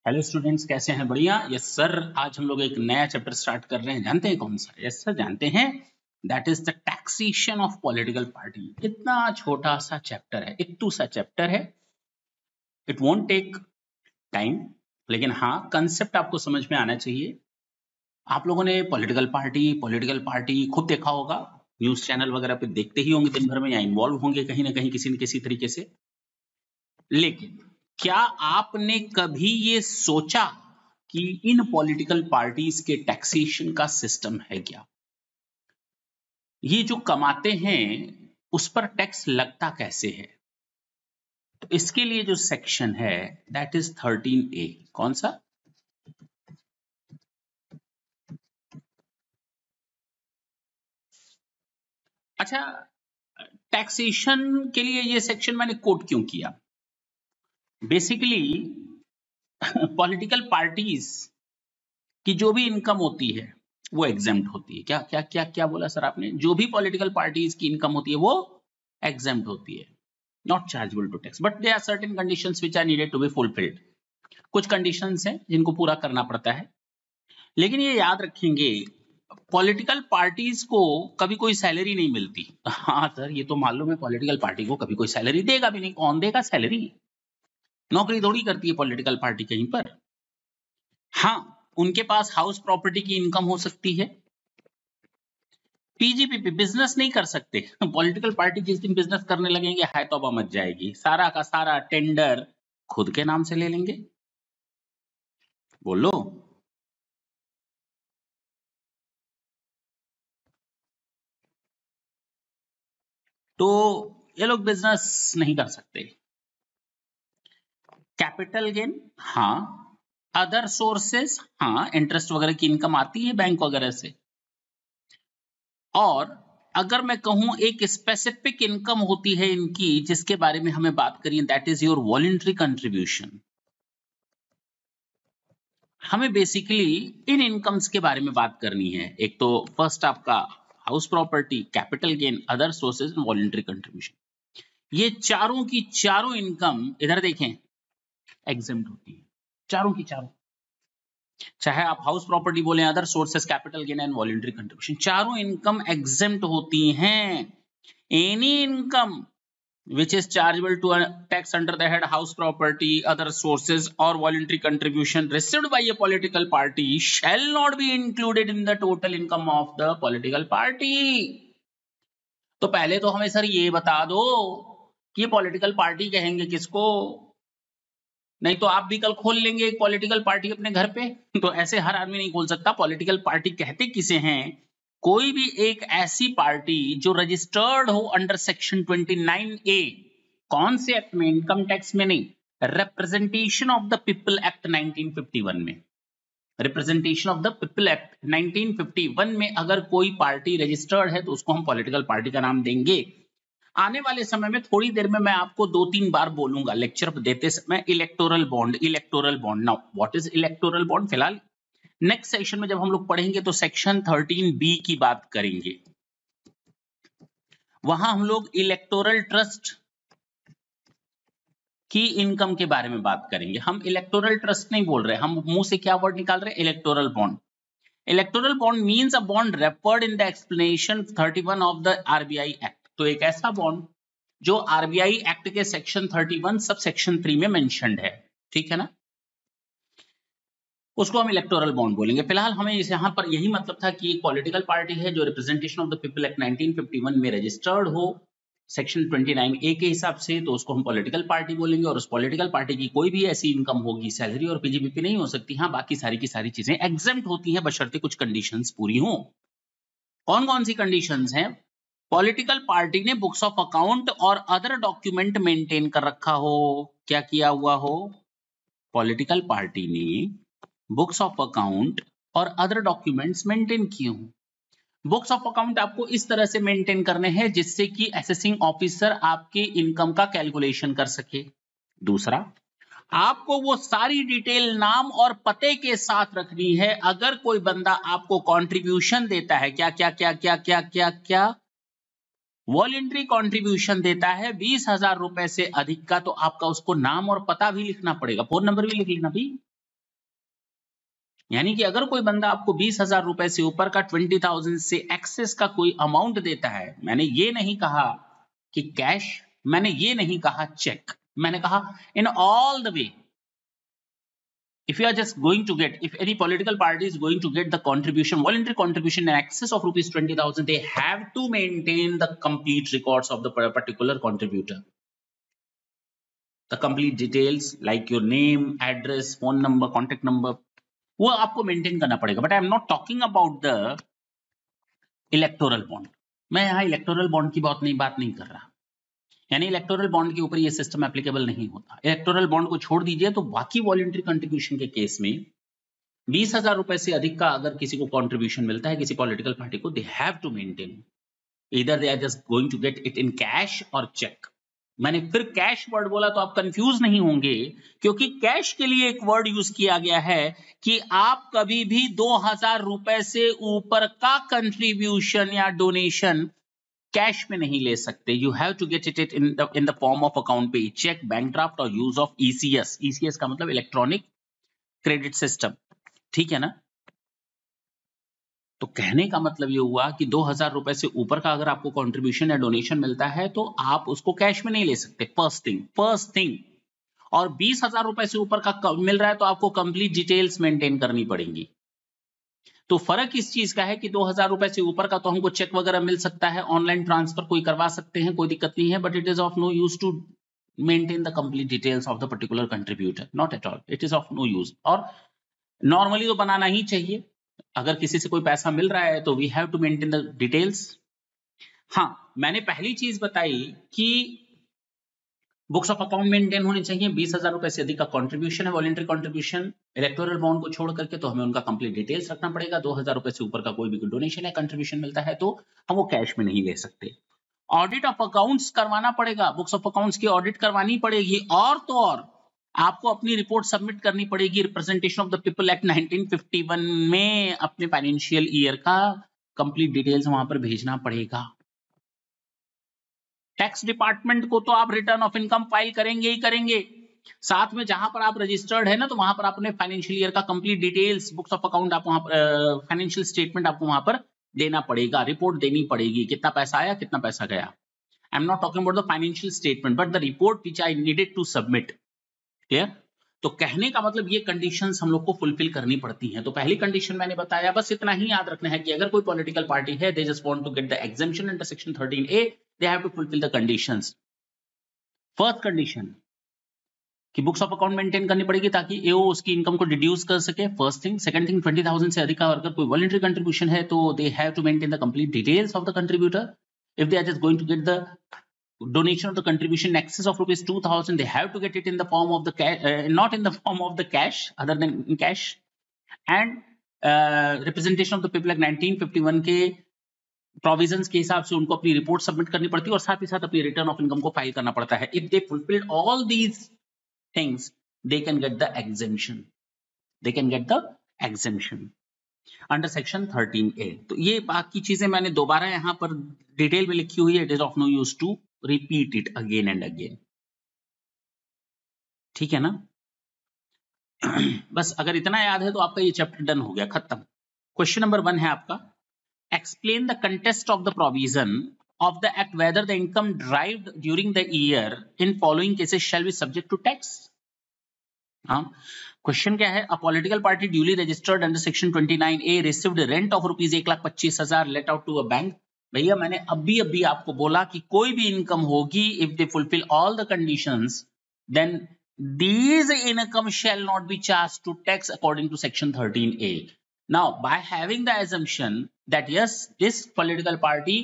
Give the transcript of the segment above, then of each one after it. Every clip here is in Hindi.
हेलो स्टूडेंट्स, कैसे हैं? बढ़िया। यस सर, आज हम लोग एक नया चैप्टर स्टार्ट कर रहे हैं। जानते हैं कौन सा? यस सर, जानते हैं। That is the taxation of political party. कितना छोटा सा चैप्टर है, इट्टू सा चैप्टर है। इट वोंट टेक टाइम, लेकिन हाँ, कंसेप्ट आपको समझ में आना चाहिए। आप लोगों ने पॉलिटिकल पार्टी खूब देखा होगा, न्यूज चैनल वगैरह पे देखते ही होंगे दिन भर में, या इन्वॉल्व होंगे कहीं ना कहीं किसी न किसी तरीके से। लेकिन क्या आपने कभी ये सोचा कि इन पॉलिटिकल पार्टीज के टैक्सेशन का सिस्टम है क्या? ये जो कमाते हैं उस पर टैक्स लगता कैसे है? तो इसके लिए जो सेक्शन है दैट इज 13A। कौन सा? अच्छा, टैक्सेशन के लिए ये सेक्शन मैंने कोट क्यों किया? बेसिकली पॉलिटिकल पार्टीज की जो भी इनकम होती है वो एग्जेम्प्ट होती है। क्या क्या क्या क्या बोला सर आपने? जो भी पॉलिटिकल पार्टीज की इनकम होती है वो एग्जेम्प्ट होती है, not chargeable to tax, but there are certain conditions which are needed to be fulfilled. कुछ कंडीशंस हैं जिनको पूरा करना पड़ता है। लेकिन ये याद रखेंगे, पॉलिटिकल पार्टीज को कभी कोई सैलरी नहीं मिलती। हाँ सर, ये तो मालूम है, पॉलिटिकल पार्टी को कभी कोई सैलरी देगा भी नहीं। कौन देगा सैलरी? नौकरी थोड़ी करती है पॉलिटिकल पार्टी कहीं पर। हाँ, उनके पास हाउस प्रॉपर्टी की इनकम हो सकती है। पीजीपीपी बिजनेस नहीं कर सकते। पॉलिटिकल पार्टी जिस दिन बिजनेस करने लगेंगे, हाय तौबा मच जाएगी। सारा का सारा टेंडर खुद के नाम से ले लेंगे। बोलो। तो ये लोग बिजनेस नहीं कर सकते। कैपिटल गेन, हाँ। अदर सोर्सेस, हाँ, इंटरेस्ट वगैरह की इनकम आती है बैंक वगैरह से। और अगर मैं कहूं एक स्पेसिफिक इनकम होती है इनकी जिसके बारे में हमें बात करिए, that is your voluntary contribution. हमें बेसिकली इन इनकम्स के बारे में बात करनी है। एक तो फर्स्ट आपका house property, capital gain, other sources, voluntary contribution. ये चारों की चारों इनकम इधर देखें एग्जेम्प्ट होती है, चारों की चारों। चाहे आप हाउस प्रॉपर्टी बोलें, other sources, capital gain and voluntary contribution, चारों इनकम एग्जेम्प्ट होती हैं। Any income which is chargeable to a tax under the head house property, other sources or voluntary contribution received by a political party shall not be included in the total income of the political party। तो पहले तो हमें सर ये बता दो कि ये पॉलिटिकल पार्टी कहेंगे किसको? नहीं तो आप भी कल खोल लेंगे एक पॉलिटिकल पार्टी अपने घर पे। तो ऐसे हर आदमी नहीं खोल सकता। पॉलिटिकल पार्टी कहते किसे हैं? कोई भी एक ऐसी पार्टी जो रजिस्टर्ड हो अंडर सेक्शन 29A। कौन से एक्ट में? इनकम टैक्स में नहीं, representation of the people act 1951 में। Representation of the people act 1951 में अगर कोई पार्टी रजिस्टर्ड है तो उसको हम पॉलिटिकल पार्टी का नाम देंगे। आने वाले समय में थोड़ी देर में मैं आपको 2-3 बार बोलूंगा लेक्चर देते समय, electoral bond, electoral bond. Now what is electoral bond? फिलहाल नेक्स्ट सेक्शन में जब हम लोग पढ़ेंगे तो सेक्शन 13B की बात करेंगे। वहां हम लोग इलेक्टोरल ट्रस्ट की इनकम के बारे में बात करेंगे। हम इलेक्टोरल ट्रस्ट नहीं बोल रहे, हम मुंह से क्या वर्ड निकाल रहे हैं? Electoral bond. Electoral bond means a bond referred in the explanation 31 of the RBI act. तो एक ऐसा बॉन्ड जो आरबीआई एक्ट के सेक्शन 31 सब सेक्शन 3 में मेंशन्ड है, ठीक है ना? उसको हम इलेक्टोरल बॉन्ड बोलेंगे। फिलहाल हमें इस यहां पर यही मतलब था कि एक पॉलिटिकल पार्टी है जो representation of the people act 1951 में रजिस्टर्ड हो सेक्शन 29A के हिसाब से, तो उसको हम पॉलिटिकल पार्टी बोलेंगे। और उस पॉलिटिकल पार्टी की कोई भी ऐसी इनकम होगी, सैलरी और पीजीबीपी नहीं हो सकती। हाँ, बाकी सारी की सारी चीजें एग्जेम्प्ट होती हैं बशर्ते कुछ कंडीशंस पूरी हों। कौन कौन सी कंडीशंस हैं? पॉलिटिकल पार्टी ने बुक्स ऑफ अकाउंट और अदर डॉक्यूमेंट मेंटेन कर रखा हो। क्या किया हुआ हो? पॉलिटिकल पार्टी ने बुक्स ऑफ अकाउंट और अदर डॉक्यूमेंट्स मेंटेन किए हों। बुक्स ऑफ अकाउंट आपको इस तरह से मेंटेन करने हैं जिससे कि असेसिंग ऑफिसर आपके इनकम का कैलकुलेशन कर सके। दूसरा, आपको वो सारी डिटेल नाम और पते के साथ रखनी है। अगर कोई बंदा आपको कंट्रीब्यूशन देता है, क्या क्या क्या क्या क्या क्या क्या, वॉलंटरी कंट्रीब्यूशन देता है 20,000 रुपए से अधिक का, तो आपका उसको नाम और पता भी लिखना पड़ेगा। फोन नंबर भी लिख लेना भी। यानी कि अगर कोई बंदा आपको 20,000 रुपए से ऊपर का 20,000 से एक्सेस का कोई अमाउंट देता है, मैंने ये नहीं कहा कि कैश, मैंने ये नहीं कहा चेक, मैंने कहा इन all the way, if you are just going to get, if any political party is going to get the contribution, voluntary contribution in excess of rupees 20,000, they have to maintain the complete records of the particular contributor, the complete details like your name, address, phone number, contact number, वो आपको मेंटेन करना पड़ेगा. But I am not talking about the electoral bond. मैं यहाँ इलेक्टोरल बॉन्ड की बात नहीं कर रहा. यानी इलेक्टोरल बॉन्ड के ऊपर ये सिस्टम एप्लीकेबल नहीं होता. इलेक्टोरल बॉन्ड को छोड़ दीजिए, तो बाकी वॉलंटरी कंट्रीब्यूशन के केस में 20,000 रुपए से अधिक का अगर किसी को कंट्रीब्यूशन मिलता है किसी पॉलिटिकल पार्टी को, they have to maintain, either they are just going to get it in cash और चेक. मैंने फिर कैश वर्ड बोला तो आप कंफ्यूज नहीं होंगे, क्योंकि कैश के लिए एक वर्ड यूज किया गया है कि आप कभी भी 2,000 रुपए से ऊपर का कंट्रीब्यूशन या डोनेशन कैश में नहीं ले सकते. You have to get it in the form of account pay, cheque, bank draft और यूज ऑफ ईसीएस. ईसीएस का मतलब इलेक्ट्रॉनिक क्रेडिट सिस्टम, ठीक है ना. तो कहने का मतलब ये हुआ कि 2,000 रुपए से ऊपर का अगर आपको कंट्रीब्यूशन या डोनेशन मिलता है तो आप उसको कैश में नहीं ले सकते. First thing. और 20,000 रुपए से ऊपर का मिल रहा है तो आपको कंप्लीट डिटेल्स मेंटेन करनी पड़ेंगी. तो फर्क इस चीज का है कि 2,000 रुपए से ऊपर का तो हमको चेक वगैरह मिल सकता है, ऑनलाइन ट्रांसफर कोई करवा सकते हैं, कोई दिक्कत नहीं है, but it is of no use to maintain the complete details of the particular contributor. Not at all, it is of no use. और नॉर्मली तो बनाना ही चाहिए. अगर किसी से कोई पैसा मिल रहा है तो we have to maintain the details. हाँ, मैंने पहली चीज बताई कि बुक्स ऑफ अकाउंट मेंटेन होने चाहिए. 20,000 रुपए से अधिक का कंट्रीब्यूशन है, वॉलंटरी कंट्रीब्यूशन, इलेक्टोरल बॉन्ड को छोड़ करके, तो हमें उनका कंप्लीट डिटेल्स रखना पड़ेगा. 2,000 रुपए से ऊपर का कोई भी डोनेशन या कंट्रीब्यूशन मिलता है तो हम वो कैश में नहीं ले सकते. ऑडिट ऑफ अकाउंट्स करवाना पड़ेगा, बुक्स ऑफ अकाउंट्स की ऑडिट करवानी पड़ेगी. और तो और आपको अपनी रिपोर्ट सबमिट करनी पड़ेगी representation of the people act 1951 में. अपने फाइनेंशियल ईयर का कंप्लीट डिटेल्स वहां पर भेजना पड़ेगा. टैक्स डिपार्टमेंट को तो आप रिटर्न ऑफ इनकम फाइल करेंगे ही करेंगे, साथ में जहां पर आप रजिस्टर्ड है ना, तो वहां पर अपने फाइनेंशियल ईयर का complete details, books of account आप वहां पर, फाइनेंशियल स्टेटमेंट आपको वहां पर देना पड़ेगा, रिपोर्ट देनी पड़ेगी, कितना पैसा आया कितना पैसा गया. I am not talking about the financial statement but the report which I needed to submit. Clear. तो कहने का मतलब ये कंडीशंस हम लोग को फुलफिल करनी पड़ती हैं. तो पहली कंडीशन मैंने बताया, बस इतना ही याद रखना है कि अगर कोई पॉलिटिकल पार्टी है, they just want to get the exemption under section 13A, they have to fulfil the conditions. First condition कि बुक्स ऑफ अकाउंट मेंटेन करनी पड़ेगी ताकि एओ उसकी इनकम को डिड्यूस कर सके. First thing. सेकंड थिंग, 20,000 से अधिक का अगर कोई वॉलंटरी कंट्रीब्यूशन है तो they have to maintain the complete details of the contributor. If they are just going to get the donation of the contribution in excess of rupees 2,000, they have to get it in the form of the cash, not in the form of the cash, other than in cash. And representation of the people like 1951 के प्रोविजंस के हिसाब से उनको अपनी रिपोर्ट सबमिट करनी पड़ती है और साथ ही साथ अपनी रिटर्न ऑफ इनकम को फाइल करना पड़ता है. If they fulfilled all these things, they can get the exemption. They can get the exemption under section 13A. तो ये बाकी चीजें मैंने दोबारा यहाँ पर डिटेल में लिखी हुई है. It is of no use to repeat it again and again. ठीक है ना. बस अगर इतना याद है तो आपका ये चैप्टर डन हो गया, खत्म. क्वेश्चन नंबर 1 है आपका, explain the contest of the provision of the act whether the income derived during the year in following cases shall be subject to tax. हाँ, क्वेश्चन क्या है? A political party duly registered under section 29A received rent of rupees 1,25,000 let out to a bank. भैया मैंने अभी आपको बोला कि कोई भी इनकम होगी, if they fulfill all the conditions, then these income shall not be charged to tax according to section 13A. Now, by having the assumption that yes, this political party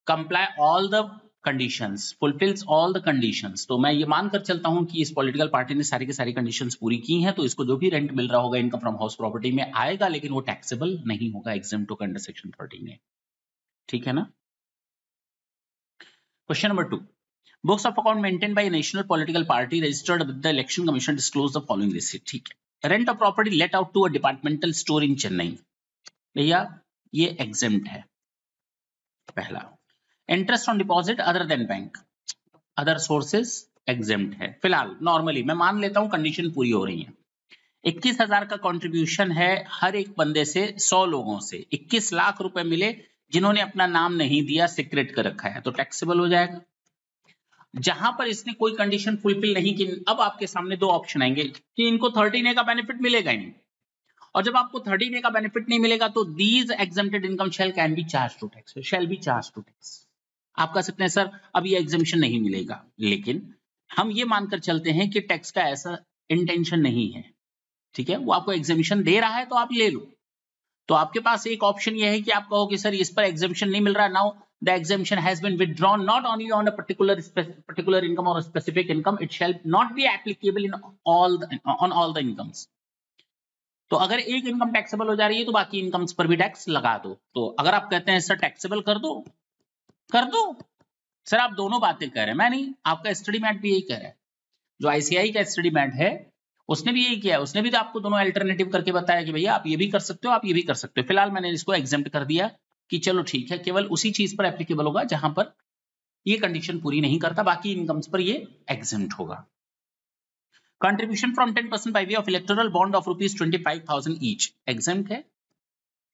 comply all the conditions, fulfills all the conditions, तो मैं ये मानकर चलता हूं कि इस पॉलिटिकल पार्टी ने सारी की सारी कंडीशंस पूरी की हैं, तो इसको जो भी रेंट मिल रहा होगा इनकम फ्रॉम हाउस प्रॉपर्टी में आएगा, लेकिन वो टैक्सेबल नहीं होगा, एग्जेम्प्ट होगा अंडर सेक्शन 13A. ठीक है ना. Question number 2, books of account maintain by national political party registered with the election commission disclose the following receipt. ठीक है. Rent of property let out to a departmental store in Chennai. भैया ये एग्जेम्प्ट है. पहला, interest on deposit other than bank, other sources exempt है. फिलहाल नॉर्मली मैं मान लेता हूं कंडीशन पूरी हो रही है. 21,000 का कंट्रीब्यूशन है हर एक बंदे से 100 लोगों से, 21 लाख रुपए मिले जिन्होंने अपना नाम नहीं दिया, सीक्रेट कर रखा है, तो टैक्सेबल हो जाएगा। जहां पर इसने कोई कंडीशन फुलफिल नहीं की, अब आपके सामने दो ऑप्शन आएंगे कि इनको 13A का बेनिफिट मिलेगा ही नहीं, और जब आपको 13A का बेनिफिट नहीं मिलेगा तो these exempted income shall can be charge to tax, shall be charge to tax. आप कह सकते हैं सर अब ये एग्जम्पशन नहीं मिलेगा, लेकिन हम ये मानकर चलते हैं कि टैक्स का ऐसा इंटेंशन नहीं है, ठीक है, वो आपको एग्जम्पशन दे रहा है तो आप ले लो। तो आपके पास एक ऑप्शन ये है कि आप कहो कि सर इस पर एग्जम्पशन नहीं मिल रहा, now the exemption has been withdrawn not only on a particular income और specific income, it shall not be applicable in all the incomes. तो अगर एक इनकम टैक्सेबल हो जा रही है तो बाकी इनकम्स पर भी टैक्स लगा दो। तो अगर आप कहते हैं सर टैक्सेबल कर दो, कर दो सर, आप दोनों बातें कह रहे हैं, मैं नहीं, आपका स्टडी मैट भी यही कह रहा है, जो आईसीआई का स्टडी मैट है उसने भी यही किया, उसने भी तो आपको दोनों अल्टरनेटिव करके बताया कि भैया आप ये भी कर सकते हो, आप ये भी कर सकते हो। फिलहाल मैंने इसको एग्जेम्प्ट कर दिया कि चलो ठीक है, केवल उसी चीज पर एप्लीकेबल होगा जहां पर ये कंडीशन पूरी नहीं करता, बाकी इनकम्स पर ये एग्जेम्प्ट होगा। Contribution from 10% by way of electoral bond of ₹25,000 each exempt है,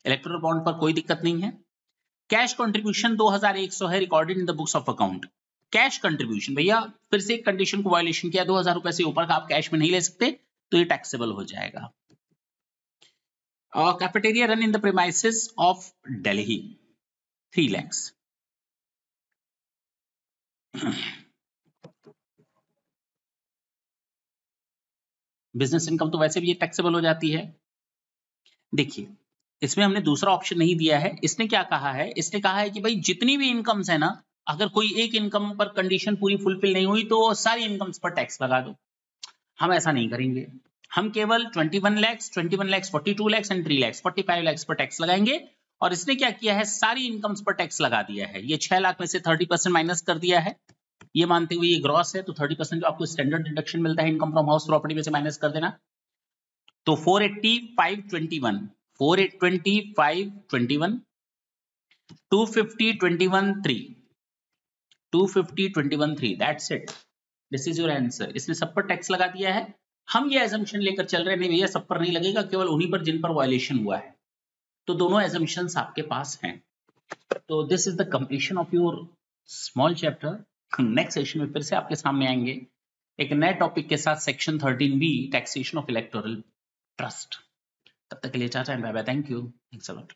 इलेक्टोरल बॉन्ड पर कोई दिक्कत नहीं है। कैश कंट्रीब्यूशन 2100 है recorded in the books of account. Cash contribution भैया फिर से एक कंडीशन को वायलेशन किया, 2000 रुपए से ऊपर का आप कैश में नहीं ले सकते, तो ये टैक्सेबल हो जाएगा। Cafeteria run in the premises of Delhi 3 lakhs। Business income तो वैसे भी ये टैक्सेबल हो जाती है। देखिए इसमें हमने दूसरा ऑप्शन नहीं दिया है, इसने क्या कहा है, इसने कहा है कि भाई जितनी भी इनकम्स है ना, अगर कोई एक इनकम पर कंडीशन पूरी फुलफिल नहीं हुई तो सारी इनकम्स पर टैक्स लगा दो। हम ऐसा नहीं करेंगे, हम केवल 21 lakhs, 42 lakhs and 3 lakhs 45 lakhs पर टैक्स लगाएंगे। और इसने क्या किया है, सारी इनकम्स पर टैक्स लगा दिया है। ये 6 लाख में से 30% माइनस कर दिया है, ये मानते हुए ये ग्रॉस है, तो 30% जो आपको स्टैंडर्ड डिडक्शन मिलता है इनकम फ्रॉम हाउस प्रॉपर्टी में से माइनस कर देना। तो 480,521, 480,521, 250,21,3, 250,21,3, that's it, this is your answer. इसने सब पर टैक्स लगा दिया है। हम ये एजम्पशन लेकर चल रहे हैं, नहीं भैया सब पर नहीं लगेगा, केवल उन्हीं पर जिन पर वायलेशन हुआ है। तो दोनों एजम्पशंस आपके पास हैं। तो this is the completion of your small chapter. Next session में फिर से आपके सामने आएंगे एक नए टॉपिक के साथ, section 13B taxation of electoral trust. तब तक के लिए ta-ta and bye bye, thank you, thanks a lot.